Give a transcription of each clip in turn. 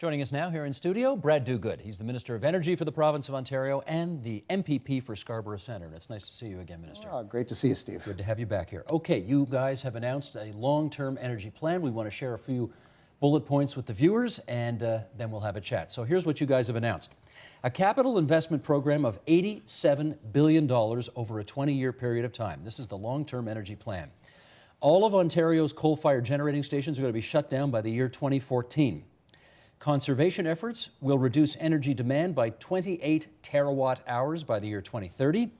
Joining us now here in studio, Brad Duguid. He's the Minister of Energy for the province of Ontario and the MPP for Scarborough Centre. And it's nice to see you again, Minister. Oh, great to see you, Steve. Good to have you back here. Okay, you guys have announced a long-term energy plan. We want to share a few bullet points with the viewers, and then we'll have a chat. So here's what you guys have announced. A capital investment program of $87 billion over a 20-year period of time. This is the long-term energy plan. All of Ontario's coal-fired generating stations are going to be shut down by the year 2014. Conservation efforts will reduce energy demand by 28 terawatt hours by the year 2030.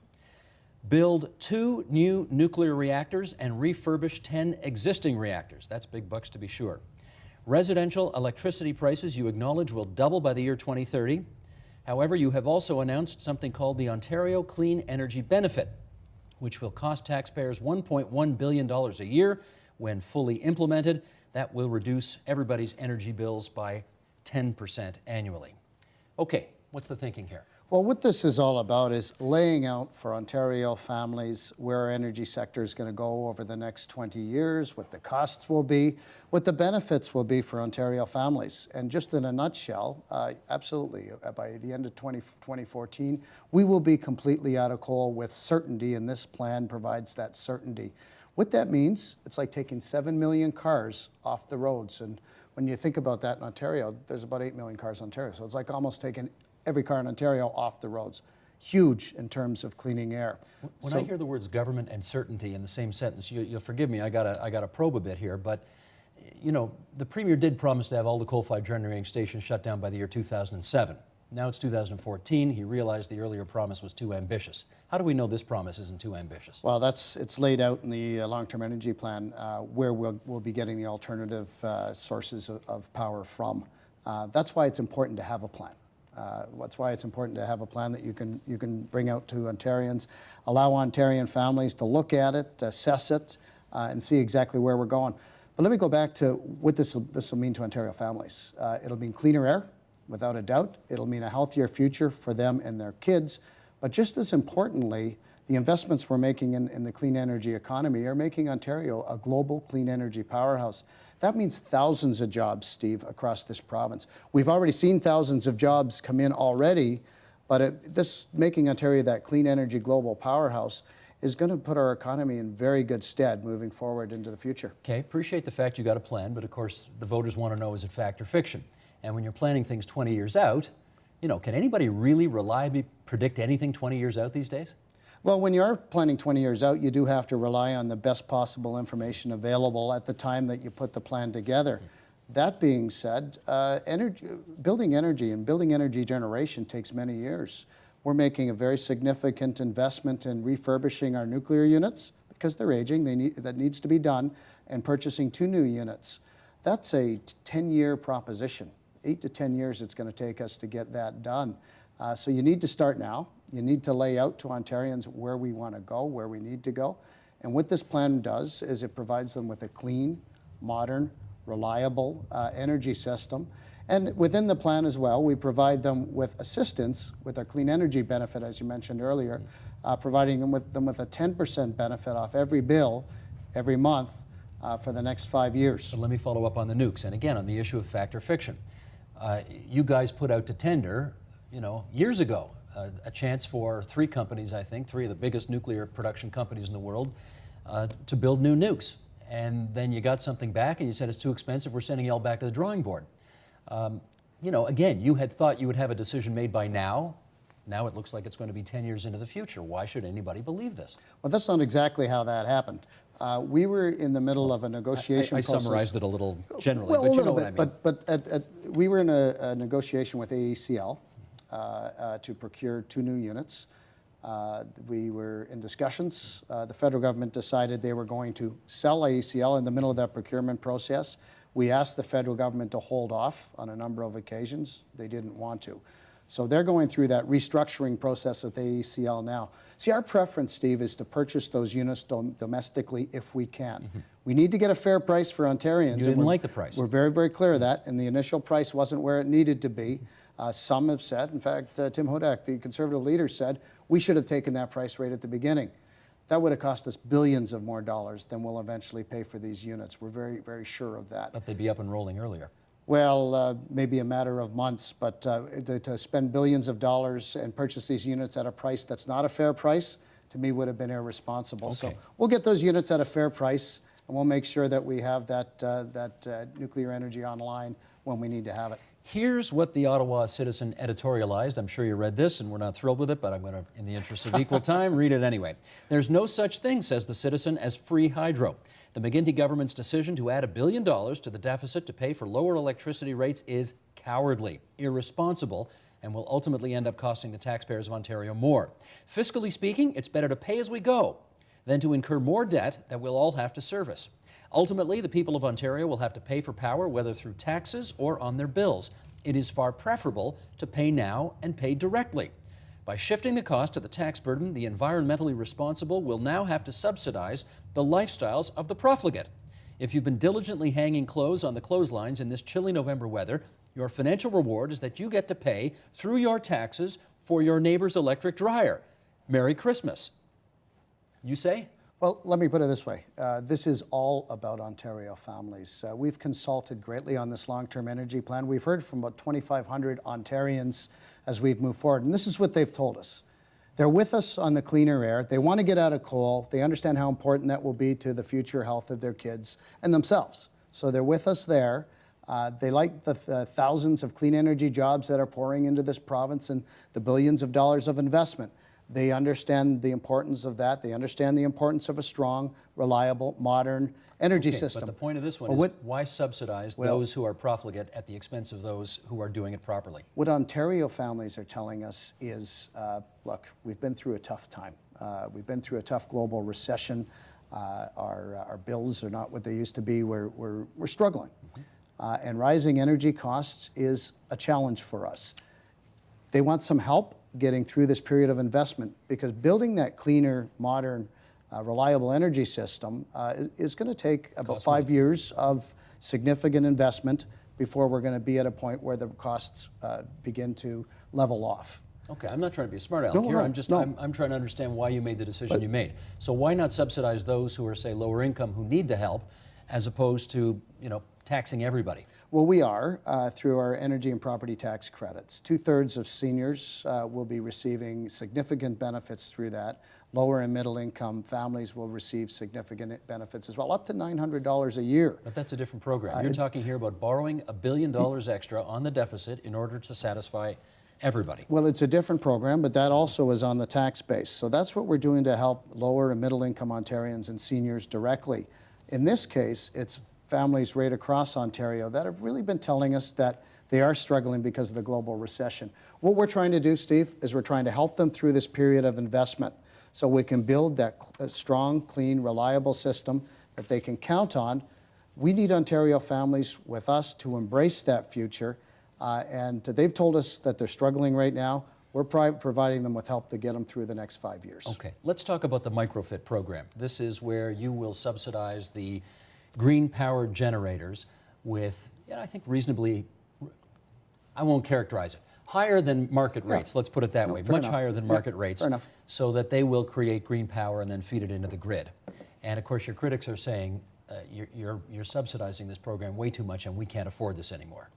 Build 2 new nuclear reactors and refurbish 10 existing reactors. That's big bucks to be sure. Residential electricity prices, you acknowledge, will double by the year 2030. However, you have also announced something called the Ontario Clean Energy Benefit, which will cost taxpayers $1.1 billion a year when fully implemented. That will reduce everybody's energy bills by 10% annually. Okay, what's the thinking here? Well, what this is all about is laying out for Ontario families where our energy sector is going to go over the next 20 years, what the costs will be, what the benefits will be for Ontario families. And just in a nutshell, absolutely, by the end of 2014, we will be completely out of coal with certainty, and this plan provides that certainty. What that means, it's like taking 7 million cars off the roads. And when you think about that in Ontario, there's about 8 million cars in Ontario. So it's like almost taking every car in Ontario off the roads. Huge in terms of cleaning air. When I hear the words government and certainty in the same sentence, you'll forgive me, I gotta probe a bit here, but you know, the Premier did promise to have all the coal-fired generating stations shut down by the year 2007. Now it's 2014. He realized the earlier promise was too ambitious. How do we know this promise isn't too ambitious? Well, it's laid out in the long-term energy plan where we'll be getting the alternative sources of power from. That's why it's important to have a plan. That's why it's important to have a plan that you can bring out to Ontarians, allow Ontarian families to look at it, assess it, and see exactly where we're going. But let me go back to what this will mean to Ontario families. It'll mean cleaner air, without a doubt. It'll mean a healthier future for them and their kids. But just as importantly, the investments we're making in the clean energy economy are making Ontario a global clean energy powerhouse. That means thousands of jobs, Steve, across this province. We've already seen thousands of jobs come in already, but this making Ontario that clean energy global powerhouse is going to put our economy in very good stead moving forward into the future. Okay, appreciate the fact you got a plan, but of course the voters want to know, is it fact or fiction? And when you're planning things 20 years out, you know, can anybody really reliably predict anything 20 years out these days? Well, when you are planning 20 years out, you do have to rely on the best possible information available at the time that you put the plan together. That being said, building energy generation takes many years. We're making a very significant investment in refurbishing our nuclear units because they're aging. That needs to be done, and purchasing 2 new units. That's a 10-year proposition. 8 to 10 years it's going to take us to get that done. So you need to start now. You need to lay out to Ontarians where we want to go, where we need to go. And what this plan does is it provides them with a clean, modern, reliable energy system. And within the plan as well, we provide them with assistance with our clean energy benefit, as you mentioned earlier, providing them with a 10% benefit off every bill every month for the next 5 years. But let me follow up on the nukes. And again, on the issue of fact or fiction. You guys put out to tender, you know, years ago, a chance for 3 companies, I think, 3 of the biggest nuclear production companies in the world, to build new nukes. And then you got something back and you said it's too expensive, we're sending you all back to the drawing board. You know, again, you had thought you would have a decision made by now. Now it looks like it's going to be 10 years into the future. Why should anybody believe this? Well, that's not exactly how that happened. We were in the to of a negotiation process. I summarized it a little generally, well, but you know what I mean. But we were in a negotiation with AECL to procure 2 new units. We were in discussions. The federal government decided they were going to sell AECL in the middle of that procurement process. We asked the federal government to hold off on a number of occasions. They didn't want to. So they're going through that restructuring process with AECL now. See, our preference, Steve, is to purchase those units domestically if we can. Mm-hmm. We need to get a fair price for Ontarians. You didn't like the price. We're very, very clear of that, and the initial price wasn't where it needed to be. Some have said, in fact, Tim Hudak, the Conservative leader, said, we should have taken that price rate at the beginning. That would have cost us billions of more dollars than we'll eventually pay for these units. We're very, very sure of that. But they'd be up and rolling earlier. Well, maybe a matter of months, but to spend billions of dollars and purchase these units at a price that's not a fair price, to me would have been irresponsible. Okay. So we'll get those units at a fair price, and we'll make sure that we have that nuclear energy online when we need to have it. Here's what the Ottawa Citizen editorialized. I'm sure you read this, and we're not thrilled with it, but I'm going to, in the interest of equal time, read it anyway. There's no such thing, says the Citizen, as free hydro. The McGuinty government's decision to add $1 billion to the deficit to pay for lower electricity rates is cowardly, irresponsible, and will ultimately end up costing the taxpayers of Ontario more. Fiscally speaking, it's better to pay as we go than to incur more debt that we'll all have to service. Ultimately, the people of Ontario will have to pay for power, whether through taxes or on their bills. It is far preferable to pay now and pay directly. By shifting the cost to the tax burden, the environmentally responsible will now have to subsidize the lifestyles of the profligate. If you've been diligently hanging clothes on the clotheslines in this chilly November weather, your financial reward is that you get to pay through your taxes for your neighbor's electric dryer. Merry Christmas. You say? Well, let me put it this way. This is all about Ontario families. We've consulted greatly on this long-term energy plan. We've heard from about 2,500 Ontarians as we've moved forward, and this is what they've told us. They're with us on the cleaner air. They want to get out of coal. They understand how important that will be to the future health of their kids and themselves. So they're with us there. They like the thousands of clean energy jobs that are pouring into this province and the billions of dollars of investment. They understand the importance of that. They understand the importance of a strong, reliable, modern energy system. But the point of this one is why subsidize those who are profligate at the expense of those who are doing it properly? What Ontario families are telling us is, look, we've been through a tough time. We've been through a tough global recession. Our bills are not what they used to be. We're struggling. And rising energy costs is a challenge for us. They want some help getting through this period of investment, because building that cleaner, modern, reliable energy system is going to take about 5 years of significant investment before we're going to be at a point where the costs begin to level off. Okay, I'm not trying to be a smart aleck here. I'm trying to understand why you made the decision you made. So why not subsidize those who are, say, lower income who need the help, as opposed to, taxing everybody? Well, we are through our energy and property tax credits. 2/3 of seniors will be receiving significant benefits through that. Lower and middle income families will receive significant benefits as well, up to $900 a year. But that's a different program. You're talking here about borrowing $1 billion extra on the deficit in order to satisfy everybody. Well, it's a different program, but that also is on the tax base. So that's what we're doing to help lower and middle income Ontarians and seniors directly. In this case, it's families right across Ontario that have really been telling us that they are struggling because of the global recession. What we're trying to do, Steve, is we're trying to help them through this period of investment so we can build that strong, clean, reliable system that they can count on. We need Ontario families with us to embrace that future, and they've told us that they're struggling right now. We're providing them with help to get them through the next 5 years. Okay, let's talk about the microfit program. This is where you will subsidize the green powered generators with, I think reasonably, I won't characterize it, higher than market rates, let's put it that way, much higher than market rates, so that they will create green power and then feed it into the grid. And of course your critics are saying you're subsidizing this program way too much and we can't afford this anymore.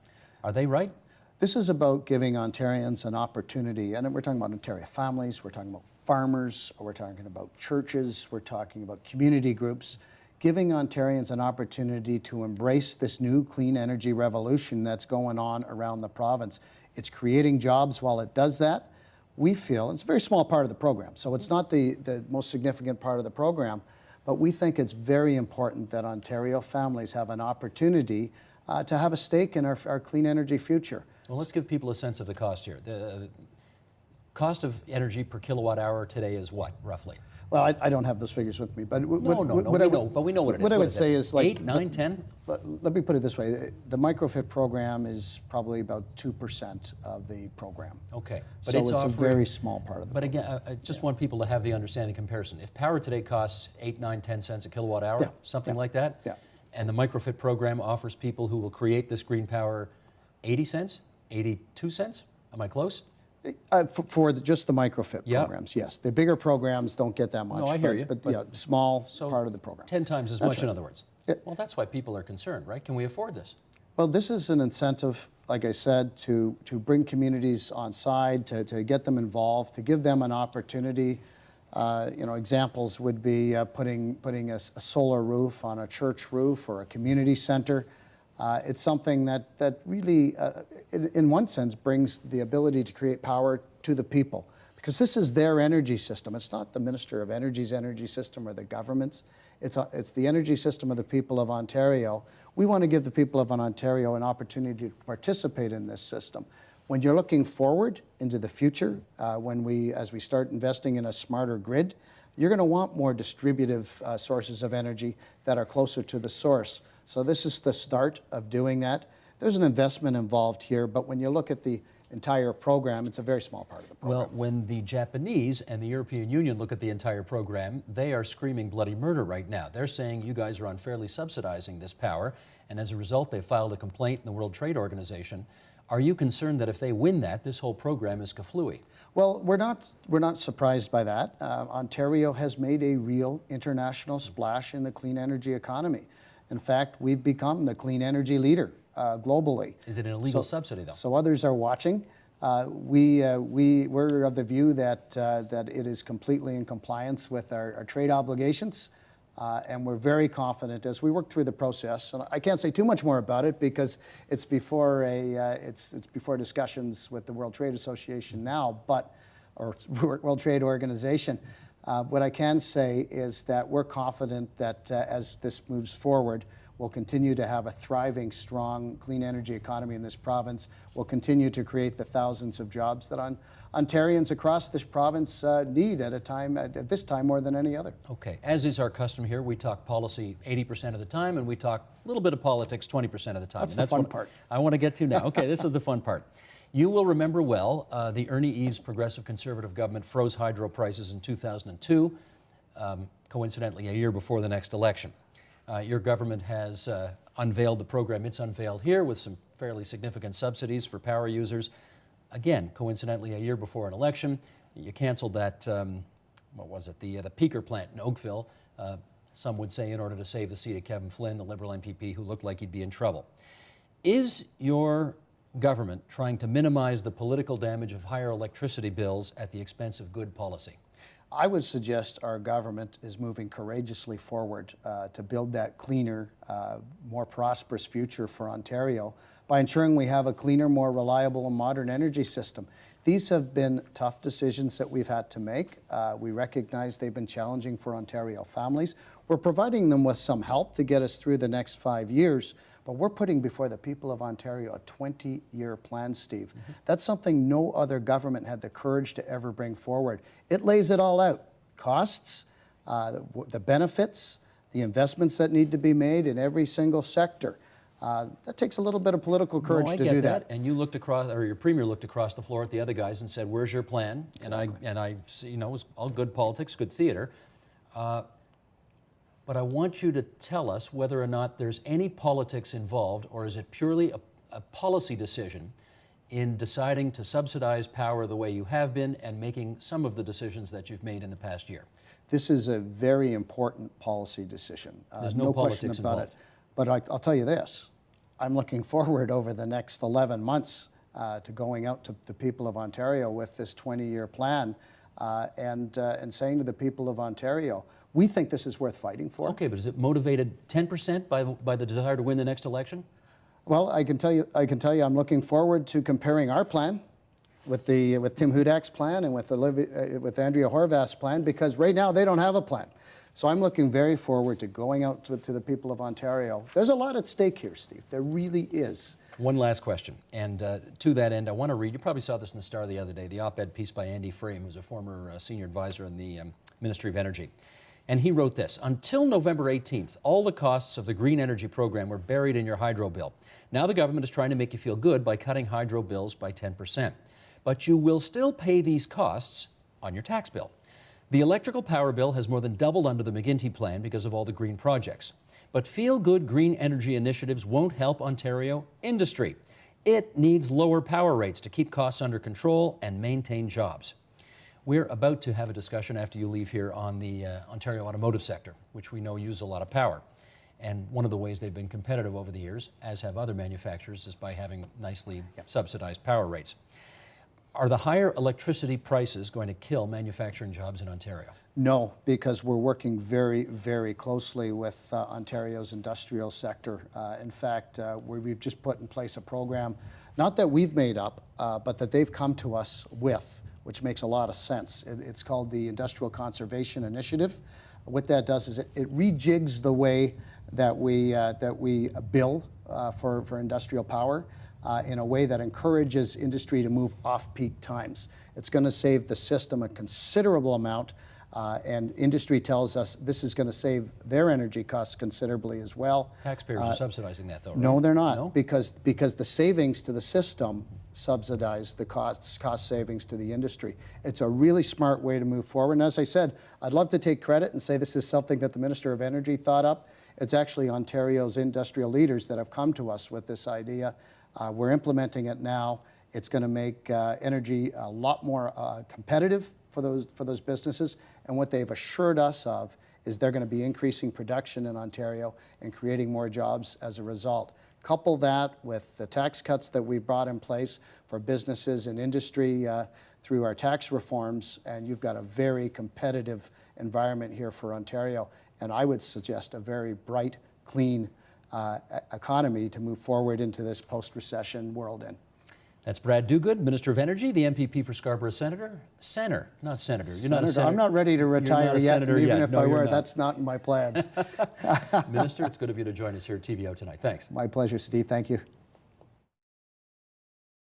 Are they right? This is about giving Ontarians an opportunity, and we're talking about Ontario families, we're talking about farmers, we're talking about churches, we're talking about community groups, giving Ontarians an opportunity to embrace this new clean energy revolution that's going on around the province. It's creating jobs while it does that. We feel, it's a very small part of the program, so it's not the most significant part of the program, but we think it's very important that Ontario families have an opportunity to have a stake in our clean energy future. Well, let's give people a sense of the cost here. The cost of energy per kilowatt hour today is what, roughly? Well, I don't have those figures with me, but we know what it is. What I would say is like 8, 9, 10? Let me put it this way. The microfit program is probably about 2% of the program. Okay. But so it's a very small part of the program. But again, I just want people to have the understanding comparison. If power today costs 8, 9, 10 cents a kilowatt hour, something like that, and the microfit program offers people who will create this green power 80 cents, 82 cents, am I close? For just the microfit programs, yes. The bigger programs don't get that much. No, I hear you. But small part of the program. 10 times as much, in other words. Well, that's why people are concerned, right? Can we afford this? Well, this is an incentive, like I said, to bring communities on side, to get them involved, to give them an opportunity. Examples would be putting a solar roof on a church roof or a community center. It's something that really, in one sense, brings the ability to create power to the people, because this is their energy system. It's not the Minister of Energy's energy system or the government's. It's the energy system of the people of Ontario. We want to give the people of Ontario an opportunity to participate in this system. When you're looking forward into the future, as we start investing in a smarter grid, you're going to want more distributive sources of energy that are closer to the source. So this is the start of doing that. There's an investment involved here, but when you look at the entire program, it's a very small part of the program. Well, when the Japanese and the European Union look at the entire program, they are screaming bloody murder right now. They're saying you guys are unfairly subsidizing this power, and as a result, they filed a complaint in the World Trade Organization. Are you concerned that if they win that, this whole program is kaflooey? Well, we're not surprised by that. Ontario has made a real international splash in the clean energy economy. In fact, we've become the clean energy leader globally. Is it an illegal subsidy, though? So others are watching. We're of the view that it is completely in compliance with our trade obligations. And we're very confident as we work through the process. And I can't say too much more about it because it's before it's before discussions with the World Trade Association now, or World Trade Organization. What I can say is that we're confident that as this moves forward, we'll continue to have a thriving, strong, clean energy economy in this province. We'll continue to create the thousands of jobs that Ontarians across this province need at this time more than any other. Okay, as is our custom here, we talk policy 80% of the time, and we talk a little bit of politics 20% of the time. That's the fun part. I want to get to now. Okay, this is the fun part. You will remember well the Ernie Eves Progressive Conservative government froze hydro prices in 2002, coincidentally a year before the next election. Your government has unveiled the program it's unveiled here with some fairly significant subsidies for power users. Again, coincidentally, a year before an election, you canceled that, what was it, the peaker plant in Oakville, some would say in order to save the seat of Kevin Flynn, the Liberal MPP, who looked like he'd be in trouble. Is your government trying to minimize the political damage of higher electricity bills at the expense of good policy? I would suggest our government is moving courageously forward to build that cleaner, more prosperous future for Ontario by ensuring we have a cleaner, more reliable and modern energy system. These have been tough decisions that we've had to make. We recognize they've been challenging for Ontario families. We're providing them with some help to get us through the next 5 years, but we're putting before the people of Ontario a 20-year plan, Steve. Mm-hmm. That's something no other government had the courage to ever bring forward. It lays it all out. Costs, the benefits, the investments that need to be made in every single sector. That takes a little bit of political courage to do that. And you looked across, or your premier looked across the floor at the other guys and said, "Where's your plan?" Exactly. And I, it was all good politics, good theater. But I want you to tell us whether or not there's any politics involved, or is it purely a policy decision in deciding to subsidize power the way you have been and making some of the decisions that you've made in the past year? This is a very important policy decision. There's no question politics about involved. it. But I'll tell you this, I'm looking forward over the next 11 months to going out to the people of Ontario with this 20-year plan and saying to the people of Ontario, we think this is worth fighting for. Okay, but is it motivated 10% by the desire to win the next election? Well, I can tell you I'm looking forward to comparing our plan with Tim Hudak's plan and with Andrea Horvath's plan, because right now they don't have a plan. So I'm looking very forward to going out to the people of Ontario. There's a lot at stake here, Steve. There really is. One last question, and to that end, I want to read, you probably saw this in the Star the other day, the op-ed piece by Andy Frame, who's a former senior advisor in the Ministry of Energy. And he wrote this: "Until November 18th, all the costs of the green energy program were buried in your hydro bill. Now the government is trying to make you feel good by cutting hydro bills by 10%. But you will still pay these costs on your tax bill. The electrical power bill has more than doubled under the McGuinty plan because of all the green projects. But feel-good green energy initiatives won't help Ontario industry. It needs lower power rates to keep costs under control and maintain jobs." We're about to have a discussion after you leave here on the Ontario automotive sector, which we know uses a lot of power. And one of the ways they've been competitive over the years, as have other manufacturers, is by having nicely subsidized power rates. Are the higher electricity prices going to kill manufacturing jobs in Ontario? No, because we're working very, very closely with Ontario's industrial sector. In fact, we've just put in place a program, not that we've made up, but that they've come to us with, which makes a lot of sense. It's called the Industrial Conservation Initiative. What that does is it rejigs the way that we bill for industrial power in a way that encourages industry to move off-peak times. It's going to save the system a considerable amount, and industry tells us this is going to save their energy costs considerably as well. Taxpayers are subsidizing that, though, right? No, they're not, No? because the savings to the system subsidize the cost savings to the industry. It's a really smart way to move forward. And as I said, I'd love to take credit and say this is something that the Minister of Energy thought up. It's actually Ontario's industrial leaders that have come to us with this idea. We're implementing it now. It's going to make energy a lot more competitive for those businesses. And what they've assured us of is they're going to be increasing production in Ontario and creating more jobs as a result. Couple that with the tax cuts that we brought in place for businesses and industry through our tax reforms, and you've got a very competitive environment here for Ontario. And I would suggest a very bright, clean economy to move forward into this post-recession world in. That's Brad Duguid, Minister of Energy, the MPP for Scarborough Centre, not Senator. You're not a senator. I'm not ready to retire yet, and even if I were, that's not in my plans. Minister, it's good of you to join us here at TVO tonight. Thanks. My pleasure, Steve. Thank you.